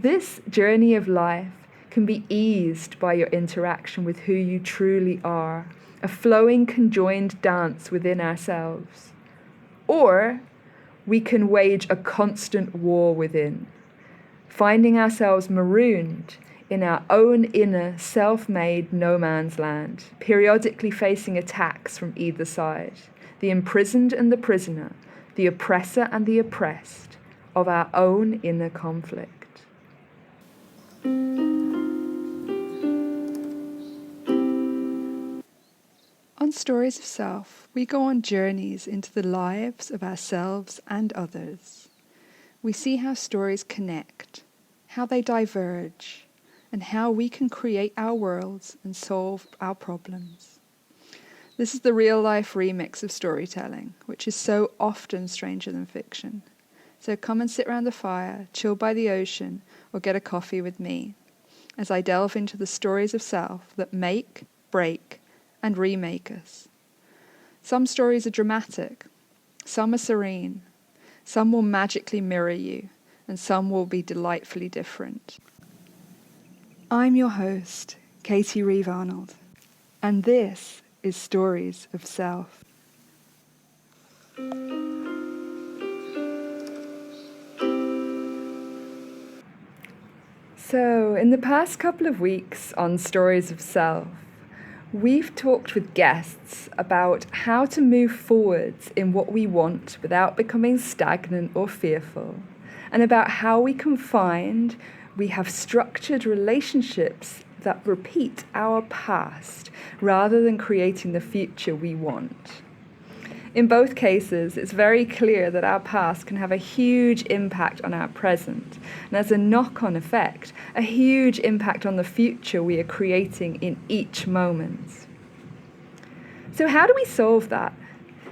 this journey of life can be eased by your interaction with who you truly are, a flowing, conjoined dance within ourselves. Or we can wage a constant war within, finding ourselves marooned in our own inner, self-made no man's land, periodically facing attacks from either side, the imprisoned and the prisoner, the oppressor and the oppressed, of our own inner conflict. On Stories of Self, we go on journeys into the lives of ourselves and others. We see how stories connect, how they diverge, and how we can create our worlds and solve our problems. This is the real-life remix of storytelling, which is so often stranger than fiction. So come and sit around the fire, chill by the ocean, or get a coffee with me, as I delve into the stories of self that make, break, and remake us. Some stories are dramatic, some are serene, some will magically mirror you, and some will be delightfully different. I'm your host, Katie Reeve Arnold, and this is Stories of Self. So, in the past couple of weeks on Stories of Self, we've talked with guests about how to move forwards in what we want without becoming stagnant or fearful, and about how we can find we have structured relationships that repeat our past rather than creating the future we want. In both cases, it's very clear that our past can have a huge impact on our present, and as a knock-on effect, a huge impact on the future we are creating in each moment. So how do we solve that?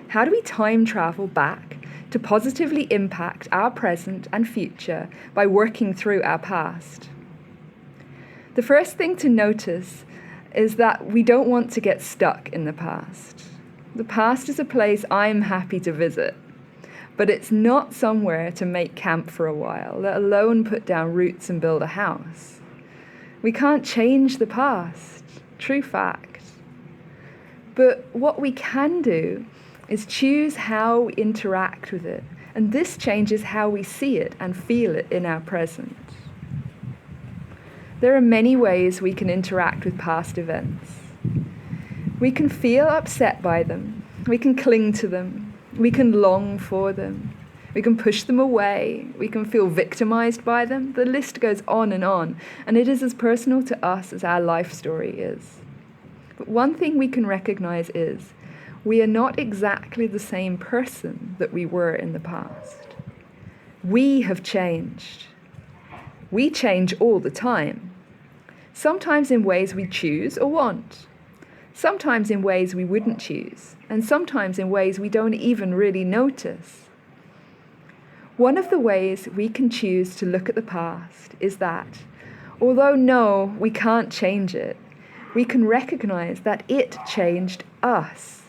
How do we time travel back to positively impact our present and future by working through our past? The first thing to notice is that we don't want to get stuck in the past. The past is a place I'm happy to visit, but it's not somewhere to make camp for a while, let alone put down roots and build a house. We can't change the past, true fact. But what we can do is choose how we interact with it, and this changes how we see it and feel it in our present. There are many ways we can interact with past events. We can feel upset by them, we can cling to them, we can long for them, we can push them away, we can feel victimized by them. The list goes on, and it is as personal to us as our life story is. But one thing we can recognize is we are not exactly the same person that we were in the past. We have changed. We change all the time, sometimes in ways we choose or want. Sometimes in ways we wouldn't choose, and sometimes in ways we don't even really notice. One of the ways we can choose to look at the past is that, although no, we can't change it, we can recognize that it changed us.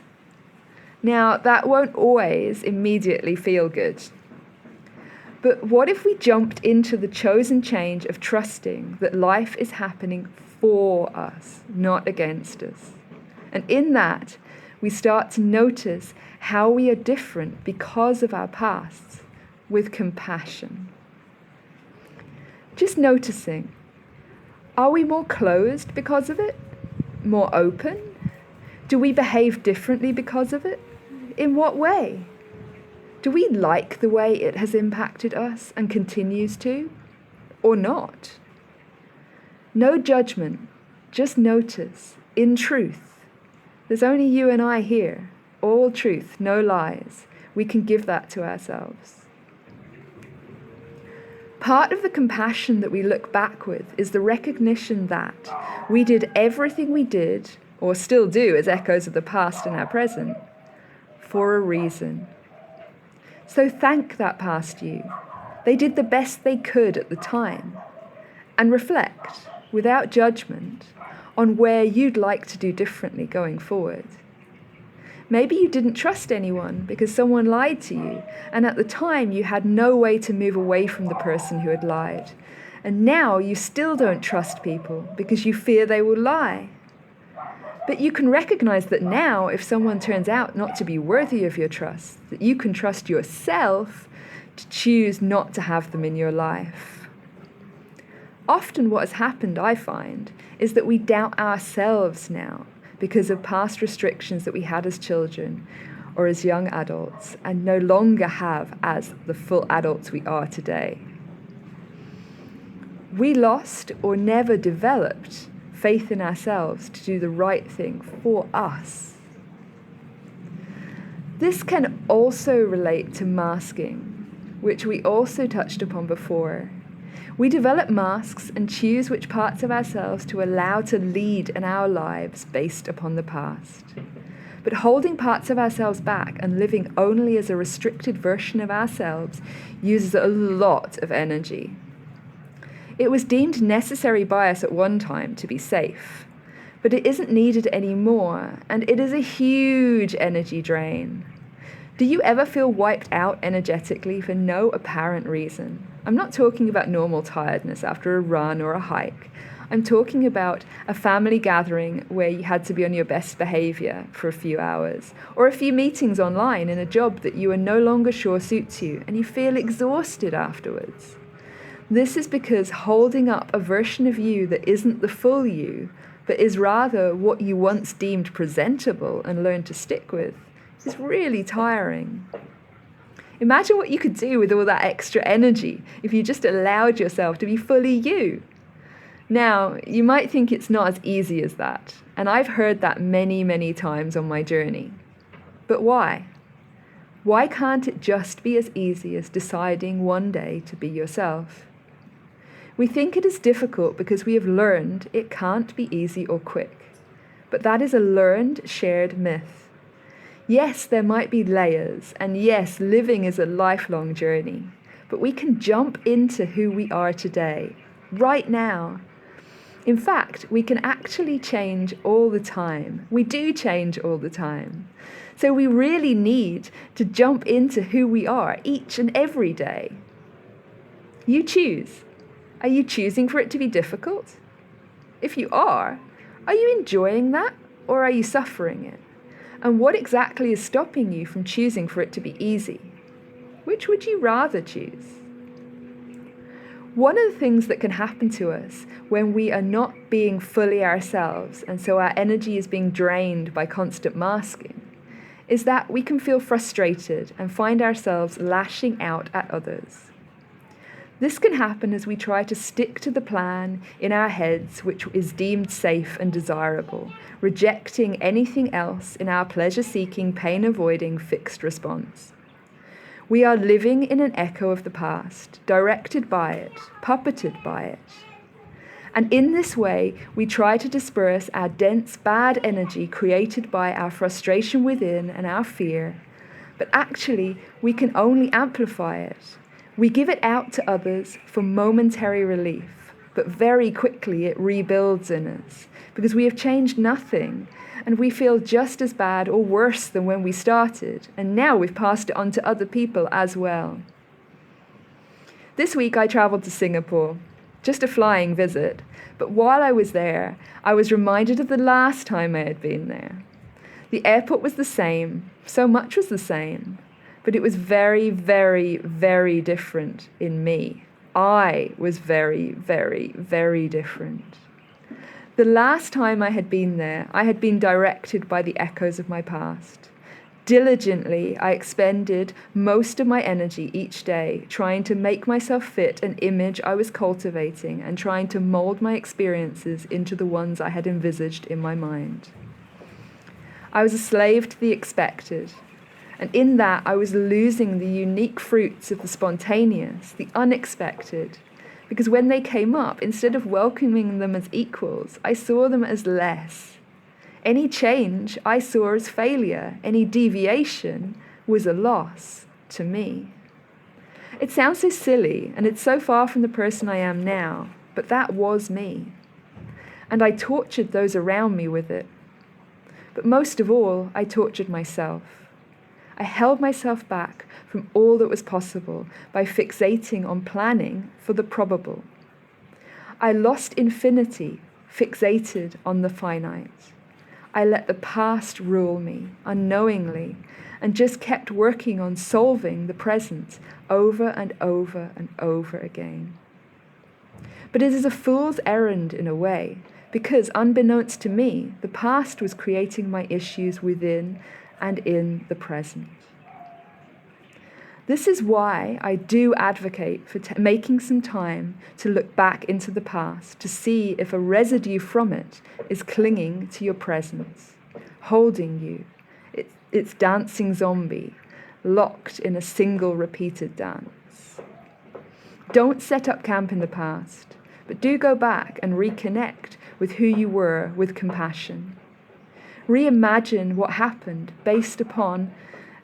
Now, that won't always immediately feel good. But what if we jumped into the chosen change of trusting that life is happening for us, not against us? And in that, we start to notice how we are different because of our pasts with compassion. Just noticing, are we more closed because of it? More open? Do we behave differently because of it? In what way? Do we like the way it has impacted us and continues to, or not? No judgment, just notice, in truth. There's only you and I here, all truth, no lies. We can give that to ourselves. Part of the compassion that we look back with is the recognition that we did everything we did, or still do as echoes of the past in our present, for a reason. So thank that past you. They did the best they could at the time. And reflect, without judgment, on where you'd like to do differently going forward. Maybe you didn't trust anyone because someone lied to you, and at the time you had no way to move away from the person who had lied. And now you still don't trust people because you fear they will lie. But you can recognize that now, if someone turns out not to be worthy of your trust, that you can trust yourself to choose not to have them in your life. Often what has happened, I find, is that we doubt ourselves now because of past restrictions that we had as children or as young adults and no longer have as the full adults we are today. We lost or never developed faith in ourselves to do the right thing for us. This can also relate to masking, which we also touched upon before. We develop masks and choose which parts of ourselves to allow to lead in our lives based upon the past. But holding parts of ourselves back and living only as a restricted version of ourselves uses a lot of energy. It was deemed necessary by us at one time to be safe, but it isn't needed anymore, and it is a huge energy drain. Do you ever feel wiped out energetically for no apparent reason? I'm not talking about normal tiredness after a run or a hike. I'm talking about a family gathering where you had to be on your best behaviour for a few hours, or a few meetings online in a job that you are no longer sure suits you, and you feel exhausted afterwards. This is because holding up a version of you that isn't the full you, but is rather what you once deemed presentable and learned to stick with, is really tiring. Imagine what you could do with all that extra energy if you just allowed yourself to be fully you. Now, you might think it's not as easy as that, and I've heard that many, many times on my journey. But why? Why can't it just be as easy as deciding one day to be yourself? We think it is difficult because we have learned it can't be easy or quick. But that is a learned, shared myth. Yes, there might be layers, and yes, living is a lifelong journey. But we can jump into who we are today, right now. In fact, we can actually change all the time. We do change all the time. So we really need to jump into who we are each and every day. You choose. Are you choosing for it to be difficult? If you are you enjoying that, or are you suffering it? And what exactly is stopping you from choosing for it to be easy? Which would you rather choose? One of the things that can happen to us when we are not being fully ourselves, and so our energy is being drained by constant masking, is that we can feel frustrated and find ourselves lashing out at others. This can happen as we try to stick to the plan in our heads which is deemed safe and desirable, rejecting anything else in our pleasure-seeking, pain-avoiding fixed response. We are living in an echo of the past, directed by it, puppeted by it. And in this way, we try to disperse our dense, bad energy created by our frustration within and our fear, but actually we can only amplify it. We give it out to others for momentary relief, but very quickly it rebuilds in us because we have changed nothing and we feel just as bad or worse than when we started, and now we've passed it on to other people as well. This week I travelled to Singapore, just a flying visit, but while I was there, I was reminded of the last time I had been there. The airport was the same, so much was the same. But it was very, very, very different in me. I was very, very, very different. The last time I had been there, I had been directed by the echoes of my past. Diligently, I expended most of my energy each day trying to make myself fit an image I was cultivating and trying to mold my experiences into the ones I had envisaged in my mind. I was a slave to the expected. And in that, I was losing the unique fruits of the spontaneous, the unexpected. Because when they came up, instead of welcoming them as equals, I saw them as less. Any change I saw as failure. Any deviation was a loss to me. It sounds so silly, and it's so far from the person I am now, but that was me. And I tortured those around me with it. But most of all, I tortured myself. I held myself back from all that was possible by fixating on planning for the probable. I lost infinity, fixated on the finite. I let the past rule me unknowingly and just kept working on solving the present over and over and over again. But it is a fool's errand in a way, because unbeknownst to me, the past was creating my issues within and in the present. This is why I do advocate for making some time to look back into the past to see if a residue from it is clinging to your presence, holding you. It's dancing zombie, locked in a single repeated dance. Don't set up camp in the past, but do go back and reconnect with who you were with compassion. Reimagine what happened based upon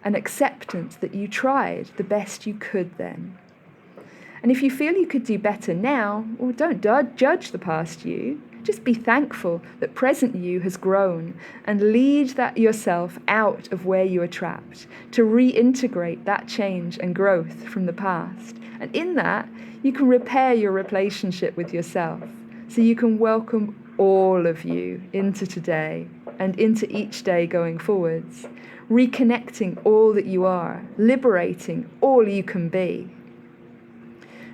an acceptance that you tried the best you could then. And if you feel you could do better now, well, don't judge the past you. Just be thankful that present you has grown and lead that yourself out of where you are trapped to reintegrate that change and growth from the past. And in that, you can repair your relationship with yourself so you can welcome all of you into today and into each day going forwards, reconnecting all that you are, liberating all you can be.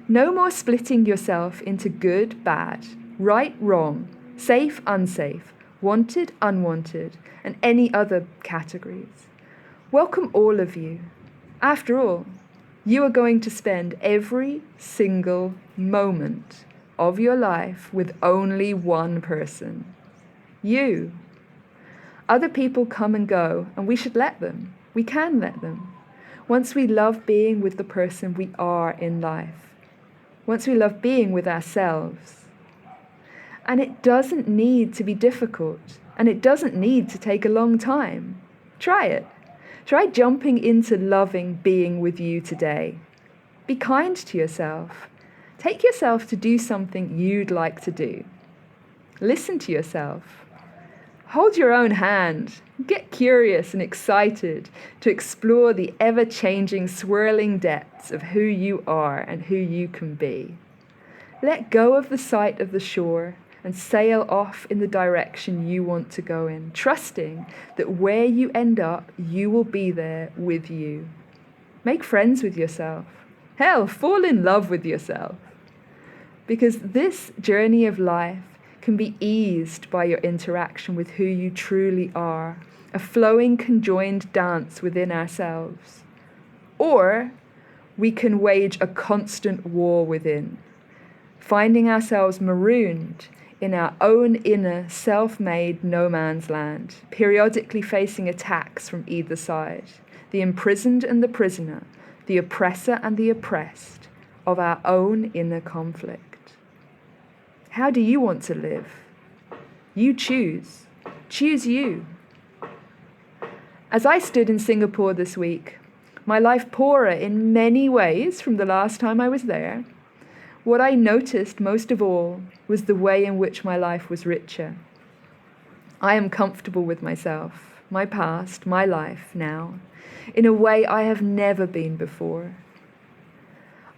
No more splitting yourself into good, bad, right, wrong, safe, unsafe, wanted, unwanted, and any other categories. Welcome all of you. After all, you are going to spend every single moment of your life with only one person. You. Other people come and go, and we should let them. We can let them. Once we love being with the person we are in life. Once we love being with ourselves. And it doesn't need to be difficult, and it doesn't need to take a long time. Try it. Try jumping into loving being with you today. Be kind to yourself. Take yourself to do something you'd like to do. Listen to yourself. Hold your own hand. Get curious and excited to explore the ever-changing, swirling depths of who you are and who you can be. Let go of the sight of the shore and sail off in the direction you want to go in, trusting that where you end up, you will be there with you. Make friends with yourself. Hell, fall in love with yourself. Because this journey of life can be eased by your interaction with who you truly are, a flowing, conjoined dance within ourselves. Or we can wage a constant war within, finding ourselves marooned in our own inner, self-made no man's land, periodically facing attacks from either side, the imprisoned and the prisoner, the oppressor and the oppressed, of our own inner conflict. How do you want to live? You choose. Choose you. As I stood in Singapore this week, my life poorer in many ways from the last time I was there, what I noticed most of all was the way in which my life was richer. I am comfortable with myself, my past, my life now, in a way I have never been before.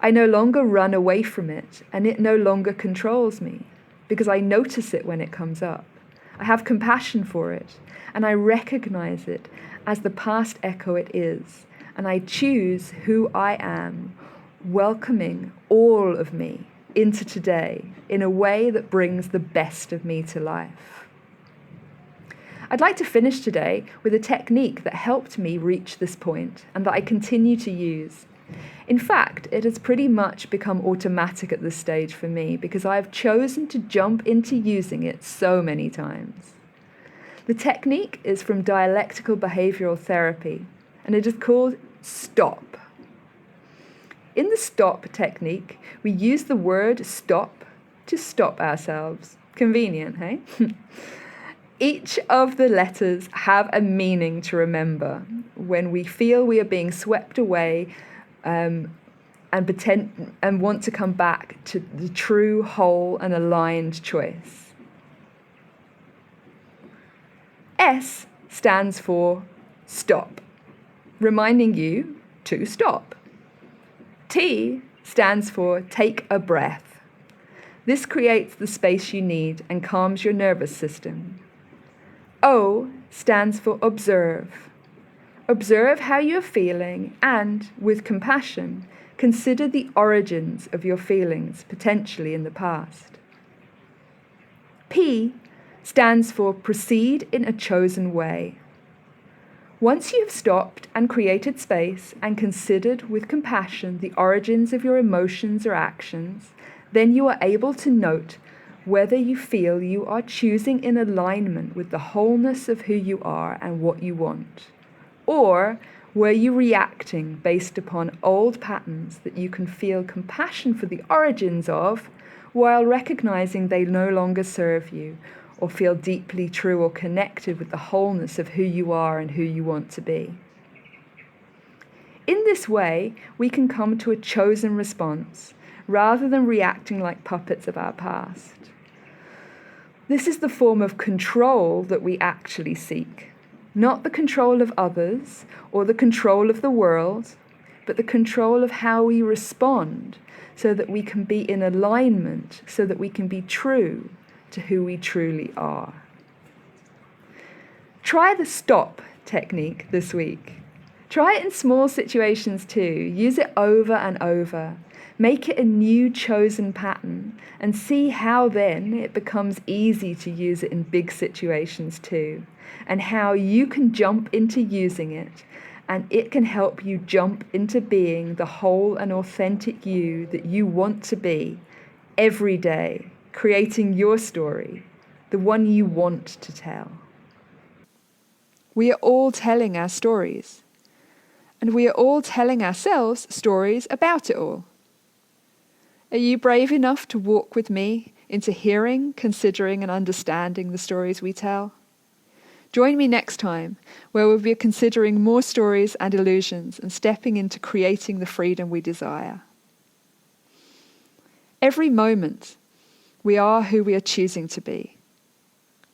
I no longer run away from it, and it no longer controls me, because I notice it when it comes up. I have compassion for it, and I recognize it as the past echo it is, and I choose who I am, welcoming all of me into today in a way that brings the best of me to life. I'd like to finish today with a technique that helped me reach this point and that I continue to use. In fact, it has pretty much become automatic at this stage for me because I have chosen to jump into using it so many times. The technique is from dialectical behavioral therapy, and it is called STOP. In the STOP technique, we use the word stop to stop ourselves. Convenient, hey? Each of the letters have a meaning to remember when we feel we are being swept away and want to come back to the true, whole, and aligned choice. S stands for stop, reminding you to stop. T stands for take a breath. This creates the space you need and calms your nervous system. O stands for observe. Observe how you're feeling and, with compassion, consider the origins of your feelings, potentially in the past. P stands for proceed in a chosen way. Once you have stopped and created space and considered with compassion the origins of your emotions or actions, then you are able to note whether you feel you are choosing in alignment with the wholeness of who you are and what you want, or were you reacting based upon old patterns that you can feel compassion for the origins of, while recognizing they no longer serve you, or feel deeply true or connected with the wholeness of who you are and who you want to be. In this way, we can come to a chosen response, rather than reacting like puppets of our past. This is the form of control that we actually seek. Not the control of others or the control of the world, but the control of how we respond so that we can be in alignment, so that we can be true to who we truly are. Try the stop technique this week. Try it in small situations too. Use it over and over. Make it a new chosen pattern and see how then it becomes easy to use it in big situations too, and how you can jump into using it, and it can help you jump into being the whole and authentic you that you want to be every day, creating your story, the one you want to tell. We are all telling our stories, and we are all telling ourselves stories about it all. Are you brave enough to walk with me into hearing, considering, and understanding the stories we tell? Join me next time, where we'll be considering more stories and illusions and stepping into creating the freedom we desire. Every moment, we are who we are choosing to be.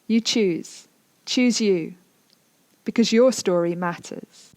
You choose. Choose you, because your story matters.